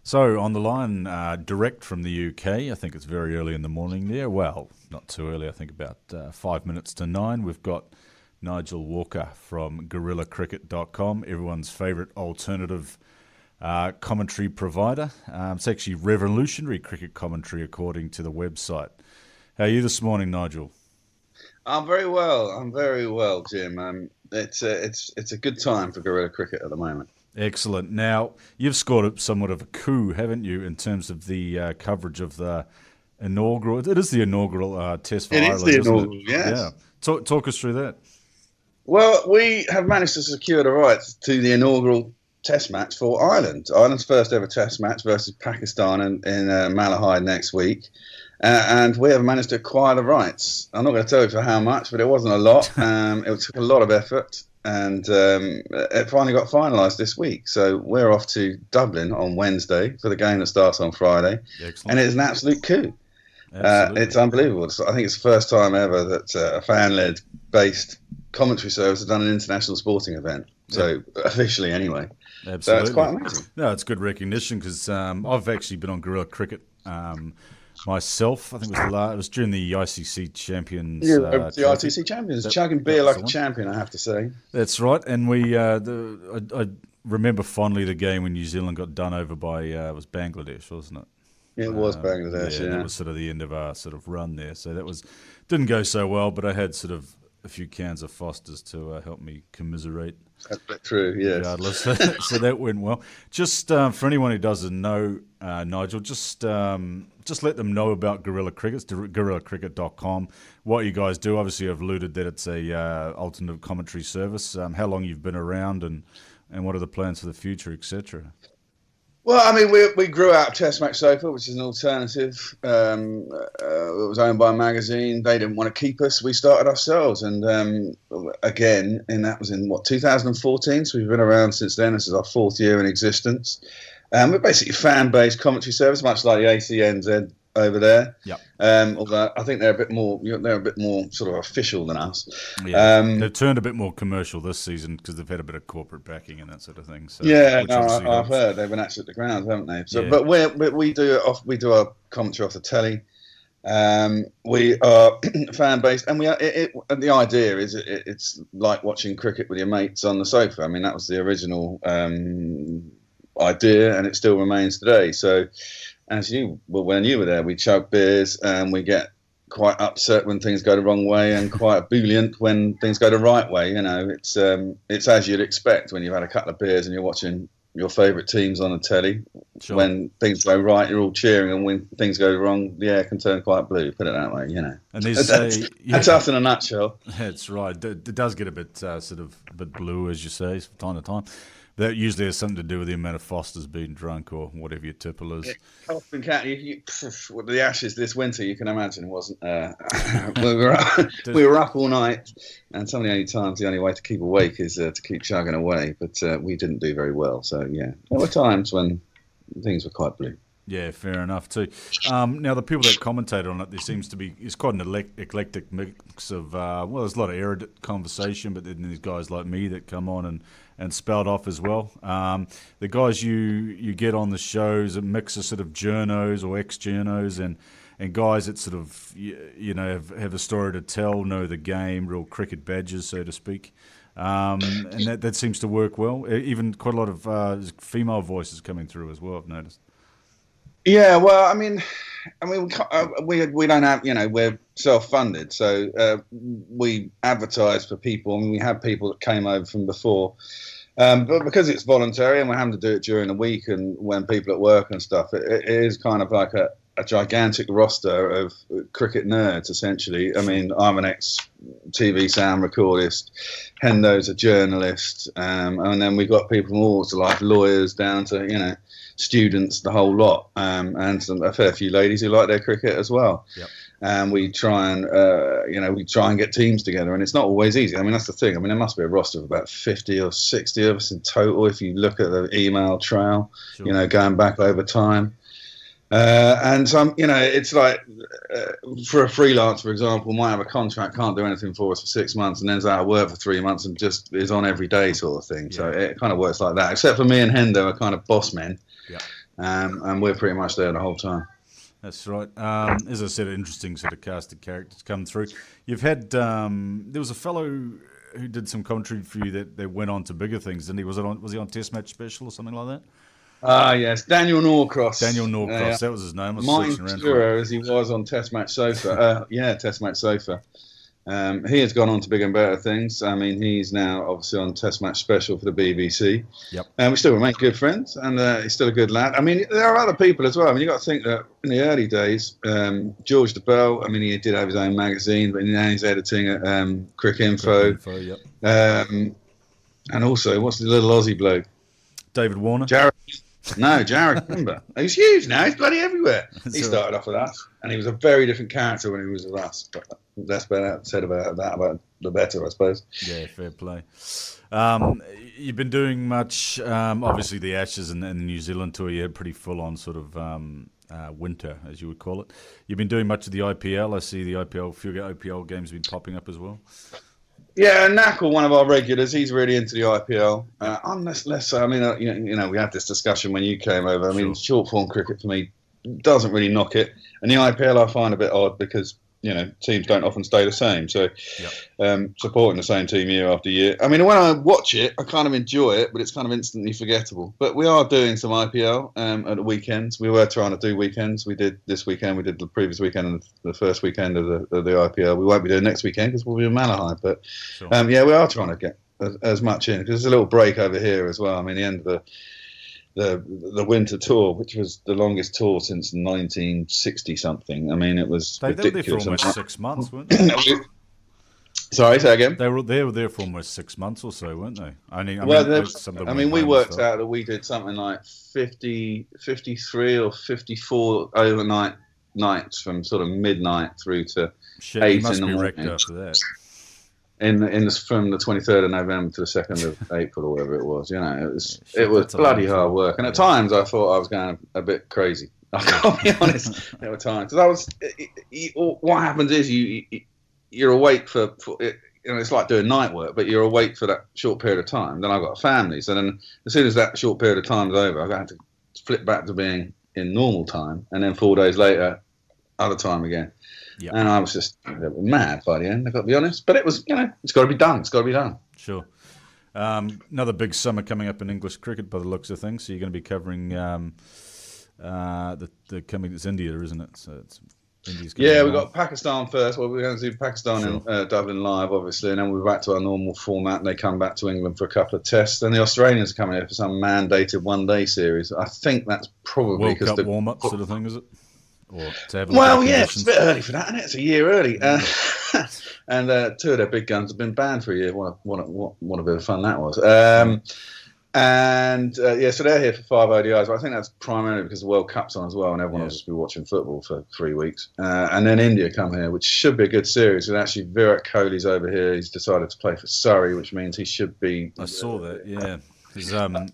So on the line, direct from the UK. I think it's very early in the morning there. Well, not too early. I think about 5 minutes to 9. We've got Nigel Walker from GuerillaCricket.com, everyone's favourite alternative commentary provider. It's actually revolutionary cricket commentary, according to the website. How are you this morning, Nigel? I'm very well. I'm very well, Jim. It's a good time for guerrilla cricket at the moment. Excellent. Now, you've scored somewhat of a coup, haven't you, in terms of the coverage of the inaugural. It is the inaugural Test for It Ireland, is the isn't it? inaugural, yes. Yeah. Talk us through that. Well, we have managed to secure the rights to the inaugural Test match for Ireland. Ireland's first ever Test match versus Pakistan in Malahide next week. And we have managed to acquire the rights. I'm not going to tell you for how much, but it wasn't a lot. It took a lot of effort. And it finally got finalised this week. So we're off to Dublin on Wednesday for the game that starts on Friday. Excellent. And it is an absolute coup. Absolutely. It's unbelievable. So I think it's the first time ever that a fan-led based commentary service has done an international sporting event. So officially anyway. Absolutely. So it's quite amazing. No, it's good recognition because I've actually been on Guerilla Cricket myself. I think it was during the ICC Champions. The ITC Champions, chugging beer like a champion, I have to say. That's right, and I remember fondly the game when New Zealand got done over by it was Bangladesh, wasn't it? It was Bangladesh, yeah. That was sort of the end of our sort of run there. So that didn't go so well, but I had sort of a few cans of Foster's to help me commiserate. That's true, yes. Regardless, so that went well. Just for anyone who doesn't know, Nigel, just let them know about Guerilla Cricket. It's GuerillaCricket.com. What you guys do, obviously, I've alluded that it's a alternative commentary service. How long you've been around, and what are the plans for the future, etc. Well, I mean, we grew out Test Match Sofa, which is an alternative. It was owned by a magazine. They didn't want to keep us. We started ourselves. And again, that was in, 2014? So we've been around since then. This is our fourth year in existence. We're basically a fan-based commentary service, much like the ACNZ over there. Yep. Although I think they're a bit more sort of official than us. Yeah. They've turned a bit more commercial this season because they've had a bit of corporate backing and that sort of thing. So, yeah, no, I've heard they've been actually at the ground, haven't they? So, yeah. But we do our commentary off the telly. We are fan based, and and the idea is it's like watching cricket with your mates on the sofa. I mean, that was the original idea, and it still remains today. So, when you were there, we chug beers and we get quite upset when things go the wrong way, and quite ebullient when things go the right way. You know, it's as you'd expect when you've had a couple of beers and you're watching your favourite teams on the telly. Sure. When things go right, you're all cheering, and when things go wrong, the air can turn quite blue. Put it that way, you know. And that's us in a nutshell. That's right. It does get a bit sort of a bit blue, as you say, from time to time. That usually has something to do with the amount of Foster's being drunk or whatever your tipple is. The Ashes this winter, you can imagine, wasn't. We were up all night, and some of the only way to keep awake is to keep chugging away. But we didn't do very well. So yeah, there were times when things were quite blue. Yeah, fair enough too. Now, the people that commentate on it, it's quite an eclectic mix of, there's a lot of erudite conversation, but then there's guys like me that come on and spout off as well. The guys you get on the shows, a mix of sort of journos or ex-journos and guys that sort of, have a story to tell, know the game, real cricket badges, so to speak. And that seems to work well. Even quite a lot of female voices coming through as well, I've noticed. Yeah, well, I mean, we don't have, we're self-funded, so we advertise for people. I mean, we have people that came over from before, but because it's voluntary and we're having to do it during the week and when people at work and stuff, it is kind of like a gigantic roster of cricket nerds, essentially. I mean, I'm an ex-TV sound recordist, Hendo's a journalist, and then we've got people from all sorts of like lawyers down to, students, the whole lot, and a fair few ladies who like their cricket as well. Yep. And we try and get teams together, and it's not always easy. I mean, that's the thing. I mean, there must be a roster of about 50 or 60 of us in total if you look at the email trail, Sure. Going back over time. And some, it's like for a freelance, for example, might have a contract, can't do anything for us for 6 months, and then's out of work for 3 months and just is on every day sort of thing. Yeah. So it kind of works like that. Except for me and Hendo are kind of boss men. Yeah. and we're pretty much there the whole time. That's right. As I said, interesting sort of cast of characters come through. You've had there was a fellow who did some commentary for you that went on to bigger things, didn't he? Was he on Test Match Special or something like that? Ah, yes, Daniel Norcross. Daniel Norcross, that was his name. I was Mind searching around sure as he was on Test Match Sofa. Test Match Sofa. He has gone on to bigger and better things. I mean, he's now obviously on Test Match Special for the BBC. Yep. And we still remain good friends, and he's still a good lad. I mean, there are other people as well. I mean, you've got to think that in the early days, George DeBell, I mean, he did have his own magazine, but now he's editing at Crick Info. Yep. And also, what's the little Aussie bloke? David Warner. Jared Kimber. He's huge now. He's bloody everywhere. He started off with us, and he was a very different character when he was with us. But that's better said about that, about the better, I suppose. Yeah, fair play. You've been doing much, obviously the Ashes and the New Zealand tour, you had pretty full on sort of winter, as you would call it. You've been doing much of the IPL. I see the IPL, a few IPL games have been popping up as well. Yeah, Knackle, one of our regulars, he's really into the IPL. I'm less so. I mean, you know, we had this discussion when you came over. I mean, short form cricket for me doesn't really knock it, and the IPL I find a bit odd because teams don't often stay the same. So, supporting the same team year after year. I mean, when I watch it, I kind of enjoy it, but it's kind of instantly forgettable. But we are doing some IPL at the weekends. We were trying to do weekends. We did this weekend. We did the previous weekend and the first weekend of the IPL. We won't be doing next weekend because we'll be in Malahide. But we are trying to get as much in because there's a little break over here as well. I mean, the end of the winter tour, which was the longest tour since 1960 something. I mean, it was ridiculous. They were there for almost 6 months, weren't they? Sorry, say again. They were there for almost 6 months or so, weren't they? We worked out that we did something like 53 or 54 overnight nights from sort of midnight through to 8 in the morning. After that. From the 23rd of November to the 2nd of April or whatever it was, it was bloody hard work, and at times I thought I was going a bit crazy. I can't be honest. There were times because what happens is you're awake for it's like doing night work, but you're awake for that short period of time. Then I've got a family, so then as soon as that short period of time is over, I have to flip back to being in normal time, and then 4 days later, other time again. Yep. And I was just mad by the end, I've got to be honest. But it was, it's got to be done. It's got to be done. Sure. Another big summer coming up in English cricket by the looks of things. So you're going to be covering it's India, isn't it? So it's India's we've got Pakistan first. Well, we're going to do Pakistan in Dublin live, obviously, and then we're back to our normal format. And they come back to England for a couple of tests. Then the Australians are coming here for some mandated one-day series. I think that's probably because the warm-up sort of thing, is it? It's a bit early for that, isn't it? It's a year early. And two of their big guns have been banned for a year. What a bit of fun that was. So they're here for 5 ODIs. But I think that's primarily because the World Cup's on as well, and everyone will just be watching football for 3 weeks. And then India come here, which should be a good series. And actually, Virat Kohli's over here. He's decided to play for Surrey, which means he should be. I saw that. Yeah.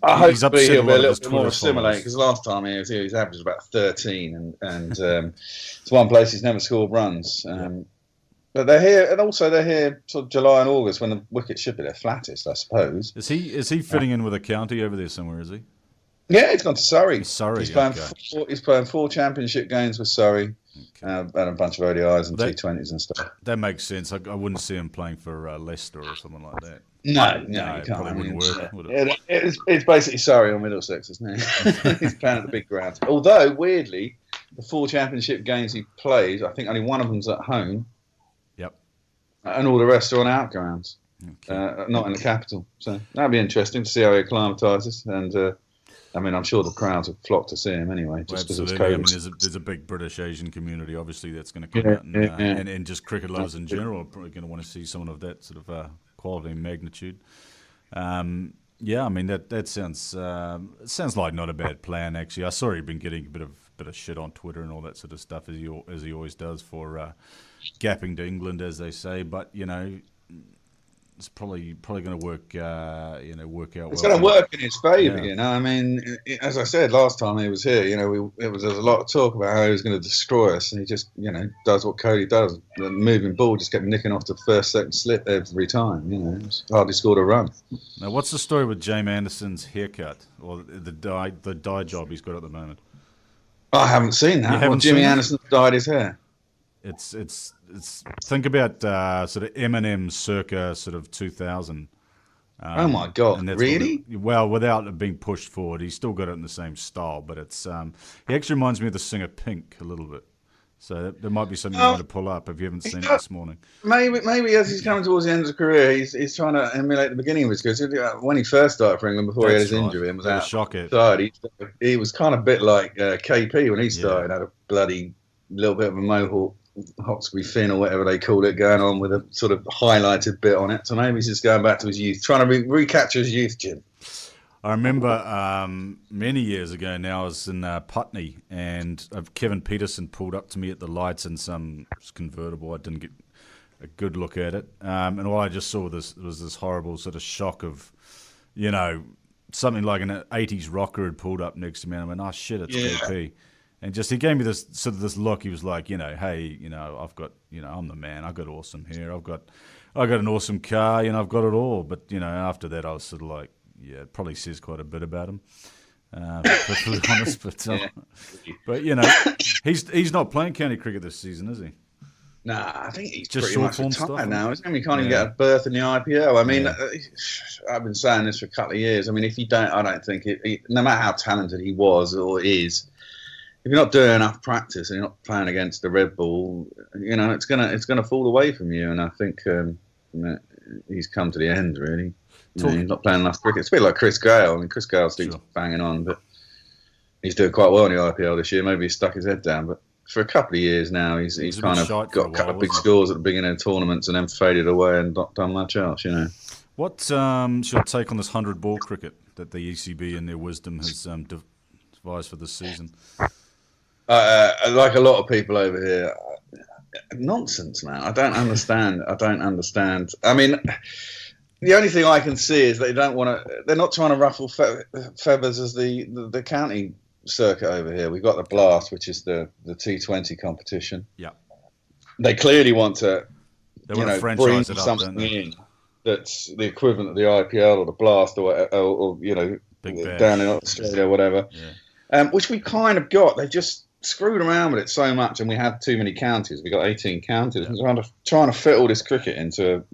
I hope he'll be a little bit more assimilated because last time he was here, his average was about 13, and it's one place he's never scored runs. But they're here, and also they're here sort of July and August when the wickets should be their flattest, I suppose. Is he fitting in with a county over there somewhere? Is he? Yeah, he's gone to Surrey. He's playing 4 championship games with Surrey. And a bunch of ODIs and T20s and stuff. That makes sense. I wouldn't see him playing for Leicester or something like that. No, you can't. Probably wouldn't work, would it? It's basically Surrey or Middlesex, isn't it? He's playing at the big ground. Although, weirdly, the 4 championship games he plays, I think only one of them's at home. Yep. And all the rest are on out grounds, not in the capital. So that'd be interesting to see how he acclimatises. And I'm sure the crowds would flock to see him anyway, just because it's COVID. There's a big British Asian community, obviously, that's going to come out, and just cricket lovers in general are probably going to want to see someone of that sort of quality and magnitude. That sounds like not a bad plan, actually. I saw he'd been getting a bit of shit on Twitter and all that sort of stuff, as he always does for gapping to England, as they say. But it's probably going to work work out It's well going for to you. work in his favour, Yeah. I mean, as I said last time he was here, there was a lot of talk about how he was going to destroy us, and he just, does what Cody does. The moving ball just kept nicking off the first, second slip every time. He's hardly scored a run. Now, what's the story with James Anderson's haircut or the dye job he's got at the moment? I haven't seen You that. Well, haven't Jimmy seen it? Anderson dyed his hair. It's think about sort of Eminem circa sort of 2000. Oh my God! And that's Really? well, without it being pushed forward, he's still got it in the same style, but it's he actually reminds me of the singer Pink a little bit. So there might be something you want to pull up if you haven't seen it this morning. Maybe as he's coming towards the end of his career, he's trying to emulate the beginning of his career. When he first started for England, before he had his injury and was out outside, he was kind of a bit like KP when he started. Had a bloody little bit of a mohawk, Hawksby fin or whatever they call it, going on with a sort of highlighted bit on it. So maybe he's just going back to his youth, trying to recapture his youth, Jim. I remember many years ago now, I was in Putney, and Kevin Peterson pulled up to me at the lights in some convertible. I didn't get a good look at it. And all I just saw was this horrible sort of shock of, something like an 80s rocker had pulled up next to me, and I went, oh, shit, it's KP. And just he gave me this sort of this look. He was like, hey, I've got, I'm the man. I've got awesome hair. I've got an awesome car. I've got it all. But after that, I was sort of like, yeah, it probably says quite a bit about him. To be honest, but he's not playing county cricket this season, is he? Nah, I think he's just pretty much retired stuff, now, isn't he? He can't even get a berth in the IPL. I mean, I've been saying this for a couple of years. I mean, if you don't, I don't think no matter how talented he was or is, if you're not doing enough practice and you're not playing against the red ball, it's gonna fall away from you. And I think he's come to the end really. He's not playing enough cricket. It's a bit like Chris Gale. I mean, Chris Gale keeps banging on, but he's doing quite well in the IPL this year. Maybe he's stuck his head down, but for a couple of years now, he's kind of got a couple of big scores at the beginning of tournaments and then faded away and not done much else. What's your take on this 100-ball cricket that the ECB in their wisdom has devised for this season? Like a lot of people over here, nonsense, man. I don't understand. I mean, the only thing I can see is they don't want to. They're not trying to ruffle feathers as the county circuit over here. We've got the Blast, which is the T20 competition. Yeah. They clearly want to, bring something in that's the equivalent of the IPL or the Blast or down in Australia or whatever. Yeah. Which we kind of got. They've just screwed around with it so much, and we had too many counties. We got 18 counties. Yeah. Trying to fit all this cricket into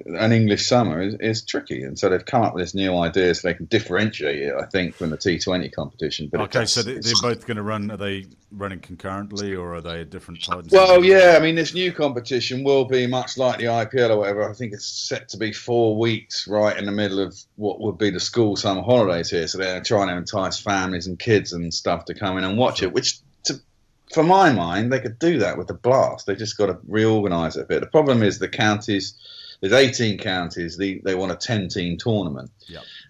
an English summer is tricky, and so they've come up with this new idea so they can differentiate it, I think, from the T20 competition. But so they're both going to run. Are they running concurrently, or are they at different times? Well, yeah. I mean, this new competition will be much like the IPL or whatever. I think it's set to be 4 weeks, right in the middle of what would be the school summer holidays here. So they're trying to entice families and kids and stuff to come in and watch it, which, for my mind, they could do that with the Blast. They just got to reorganise it a bit. The problem is the counties. There's 18 counties. They want a 10-team tournament,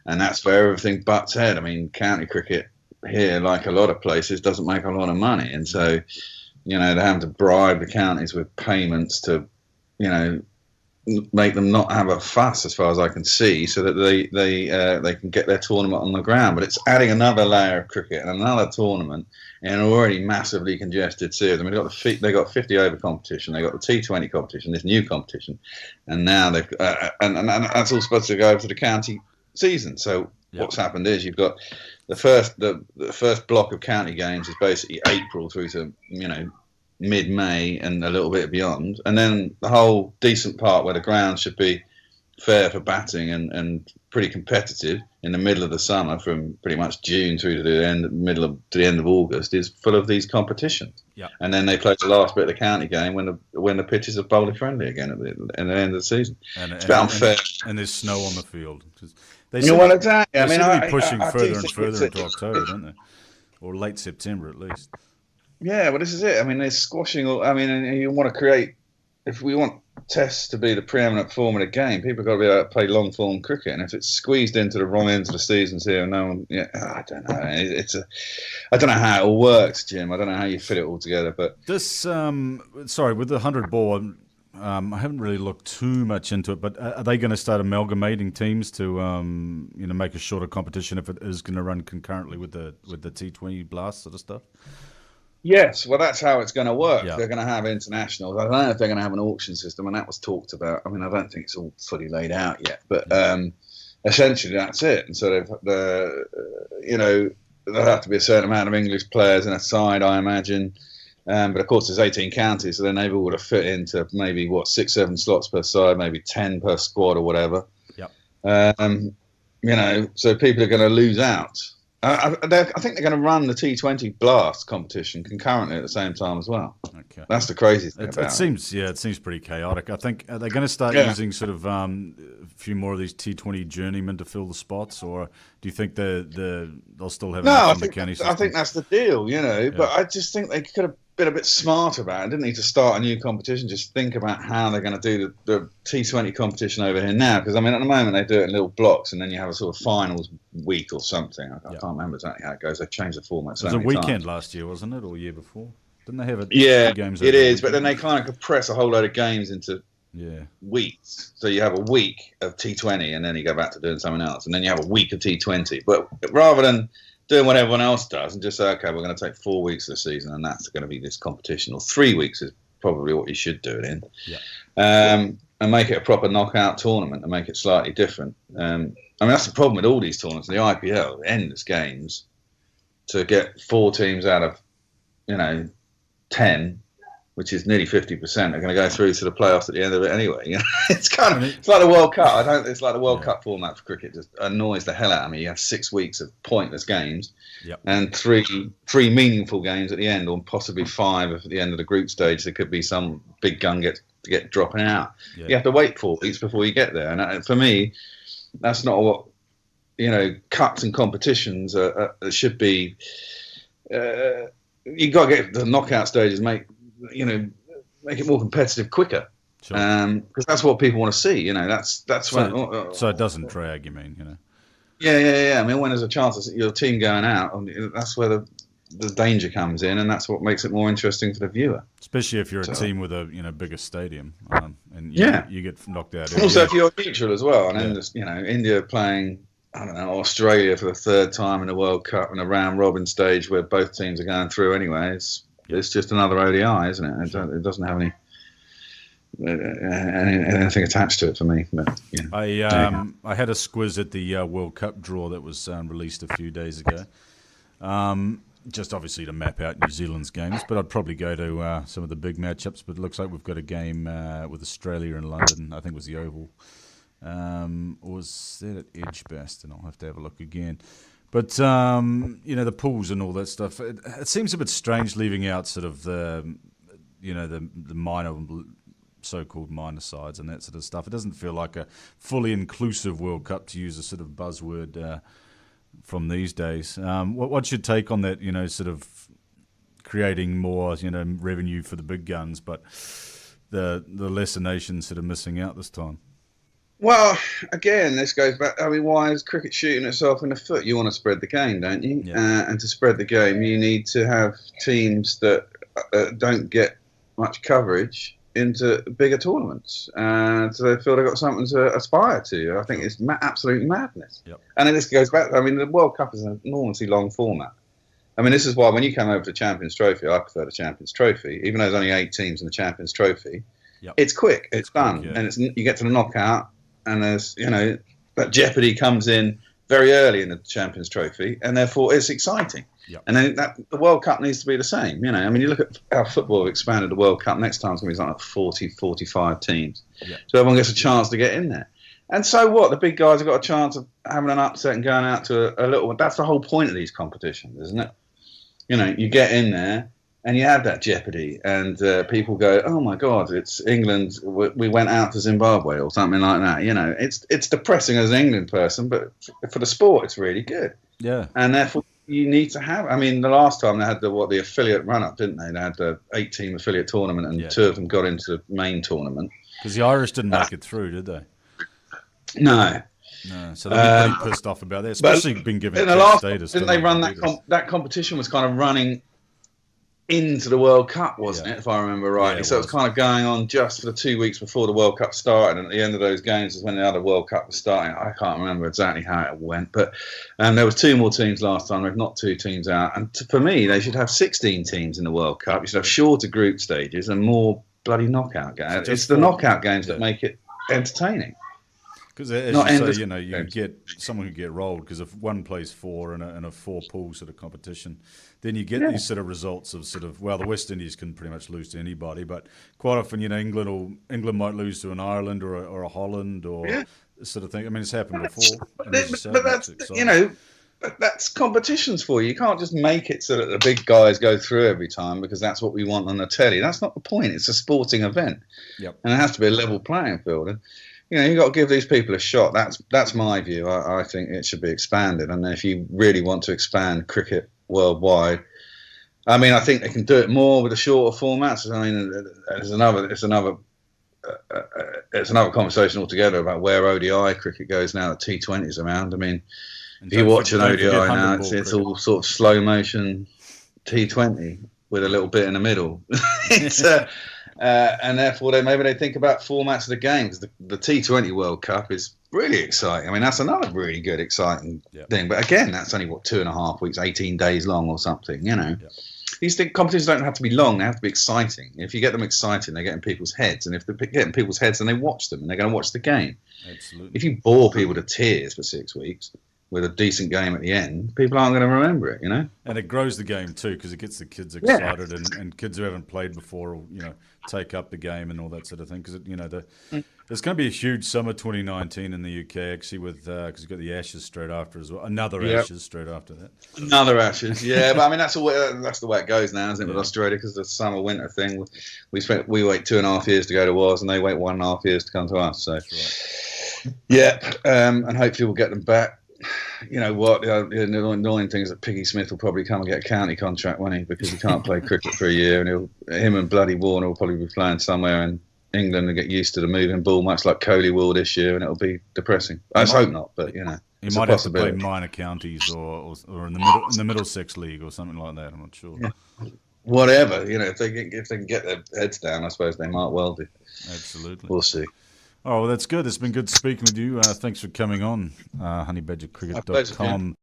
and that's where everything butts head. I mean, county cricket here, like a lot of places, doesn't make a lot of money, and so they're having to bribe the counties with payments to, make them not have a fuss, as far as I can see, so that they can get their tournament on the ground. But it's adding another layer of cricket and another tournament in an already massively congested series. I mean, they got 50 over competition, they got the T20 competition, this new competition, and now they've and that's all supposed to go over to the county season. So what's happened is you've got the first block of county games is basically April through to mid-May and a little bit beyond, and then the whole decent part where the ground should be fair for batting and pretty competitive in the middle of the summer, from pretty much June through to the end of August, is full of these competitions. Yeah. And then they play the last bit of the county game when the pitches are bowler friendly again at the end of the season. It's a bit unfair. And there's snow on the field. They seem to be pushing further and further into October, don't they? Or late September at least. Yeah, but this is it. I mean, they're squashing. And you want to create. If we want Tests to be the preeminent form of the game, people have got to be able to play long form cricket. And if it's squeezed into the wrong ends of the seasons here, no one. Yeah, I don't know. I don't know how it all works, Jim. I don't know how you fit it all together. But this, with the 100 ball, I haven't really looked too much into it, but are they going to start amalgamating teams to make a shorter competition if it is going to run concurrently with the T20 Blast sort of stuff? Yes, well, that's how it's going to work. Yeah. They're going to have internationals. I don't know if they're going to have an auction system, and that was talked about. I mean, I don't think it's all fully laid out yet, but essentially that's it. And so there'll have to be a certain amount of English players in a side, I imagine. But of course, there's 18 counties, so then they've all got to fit into maybe 6, 7 slots per side, maybe 10 per squad or whatever. Yep. So people are going to lose out. I think they're going to run the T20 Blast competition concurrently at the same time as well. Okay, that's the crazy thing about it. It seems pretty chaotic. I think are they going to start using sort of a few more of these T20 journeymen to fill the spots, or do you think they'll still have? No, I think that's the deal. But I just think they could have been a bit smarter about it. Didn't need to start a new competition. Just think about how they're going to do the T20 competition over here now. Because I mean, at the moment they do it in little blocks, and then you have a sort of finals week or something. I can't remember exactly how it goes. They changed the format. It was a weekend last year, wasn't it, or year before? Didn't they have it? Games it is, but then they kind of compress a whole load of games into weeks. So you have a week of T20, and then you go back to doing something else, and then you have a week of T20. But rather than doing what everyone else does and just say, okay, we're going to take 4 weeks of the season and that's going to be this competition, or 3 weeks is probably what you should do it in, and make it a proper knockout tournament and make it slightly different. I mean, that's the problem with all these tournaments. The IPL, endless games, to get 4 teams out of 10, which is nearly 50%, are going to go through to the playoffs at the end of it anyway. It's it's like the World Cup. It's like the World Cup format for cricket. Just annoys the hell out of me. You have 6 weeks of pointless games, and three meaningful games at the end, or possibly 5 if at the end of the group stage there could be some big gun get dropping out. Yeah. You have to wait 4 weeks before you get there, and for me, that's not what cups and competitions should be. You've got to get the knockout stages, make it more competitive quicker, because that's what people want to see. So it doesn't drag. You mean, Yeah. I mean, when there's a chance of your team going out, that's where the danger comes in, and that's what makes it more interesting for the viewer. Especially if you're a team with a bigger stadium, and you get knocked out. Also, if you're neutral as well, and then there's, India playing, I don't know, Australia for the 3rd time in the World Cup in a round robin stage where both teams are going through anyway. It's just another ODI, isn't it? It doesn't have anything attached to it for me. But, I had a squiz at the World Cup draw that was released a few days ago. Just obviously to map out New Zealand's games, but I'd probably go to some of the big matchups. But it looks like we've got a game with Australia in London. I think it was the Oval. Or was that at Edgbaston? I'll have to have a look again. But, the pools and all that stuff, it seems a bit strange leaving out sort of the minor, so-called minor sides and that sort of stuff. It doesn't feel like a fully inclusive World Cup, to use a sort of buzzword from these days. What's your take on that, sort of creating more, revenue for the big guns, but the lesser nations sort of missing out this time? Well, again, this goes back. I mean, why is cricket shooting itself in the foot? You want to spread the game, don't you? Yeah. And to spread the game, you need to have teams that don't get much coverage into bigger tournaments, so they feel they've got something to aspire to. I think it's absolute madness. Yep. And then this goes back. I mean, the World Cup is an enormously long format. I mean, this is why when you come over to the Champions Trophy, I prefer the Champions Trophy, even though there's only 8 teams in the Champions Trophy. Yep. It's quick, it's done, and you get to the knockout. And there's, that jeopardy comes in very early in the Champions Trophy, and therefore it's exciting. Yep. And then the World Cup needs to be the same. I mean, you look at how football have expanded the World Cup. Next time it's going to be like 40, 45 teams. Yep. So everyone gets a chance to get in there. And so what? The big guys have got a chance of having an upset and going out to a little one. That's the whole point of these competitions, isn't it? You get in there, and you have that jeopardy, and people go, "Oh my God, it's England. We went out to Zimbabwe or something like that." It's depressing as an England person, but for the sport, it's really good. Yeah. And therefore, you need to have. I mean, the last time they had the affiliate run-up, didn't they? They had the 8-team affiliate tournament, and 2 of them got into the main tournament. Because the Irish didn't make it through, did they? No. No, so they'll be pretty pissed off about that, especially being given in the last status. Didn't they run that competition was kind of running into the World Cup, wasn't it, if I remember rightly? It so it was kind of going on just for the 2 weeks before the World Cup started, and at the end of those games is when the other World Cup was starting. I can't remember exactly how it went, but there was 2 more teams last time. They've knocked 2 teams out, and for me, they should have 16 teams in the World Cup. You should have shorter group stages and more bloody knockout games. It's the knockout games that make it entertaining. Because as you say, you get someone who get rolled because if one plays 4 in a 4-pool sort of competition, then you get these sort of results of sort of, well, the West Indies can pretty much lose to anybody, but quite often, England might lose to an Ireland or a Holland or sort of thing. I mean, it's happened before. But that's competitions for you. You can't just make it so that the big guys go through every time because that's what we want on the telly. That's not the point. It's a sporting event, and it has to be a level playing field. And you've got to give these people a shot. That's my view. I think it should be expanded. And if you really want to expand cricket worldwide, I mean, I think they can do it more with the shorter formats. I mean, it's another conversation altogether about where ODI cricket goes now that T20 is around. I mean, if you watch an ODI now, it's all sort of slow motion T20 with a little bit in the middle. And therefore, maybe they think about formats of the game. Because the T20 World Cup is really exciting. I mean, that's another really good, exciting thing. But again, that's only 2.5 weeks, 18 days long or something. These competitions don't have to be long; they have to be exciting. If you get them exciting, they get in people's heads, and if they get in people's heads, then they watch them, and they're going to watch the game. Absolutely. If you bore people to tears for 6 weeks with a decent game at the end, people aren't going to remember it, And it grows the game too because it gets the kids excited, and kids who haven't played before, take up the game and all that sort of thing. Because there's going to be a huge summer 2019 in the UK actually, with because you've got the Ashes straight after as well. Ashes straight after that. Another Ashes, yeah. But I mean, that's the way it goes now, isn't it? With Australia, because the summer winter thing, we wait 2.5 years to go to Wales, and they wait 1.5 years to come to us. So, and hopefully we'll get them back. You know what? The annoying thing is that Piggy Smith will probably come and get a county contract, won't he? Because he can't play cricket for a year, and him and bloody Warner will probably be playing somewhere in England and get used to the moving ball, much like Kohli will this year, and it'll be depressing. I hope not, but he might have to play minor counties or in the Middlesex League or something like that. I'm not sure. Yeah. Whatever, if they can get their heads down, I suppose they might well do. Absolutely. We'll see. Oh, well, that's good. It's been good speaking with you. Thanks for coming on, honeybadgercricket.com.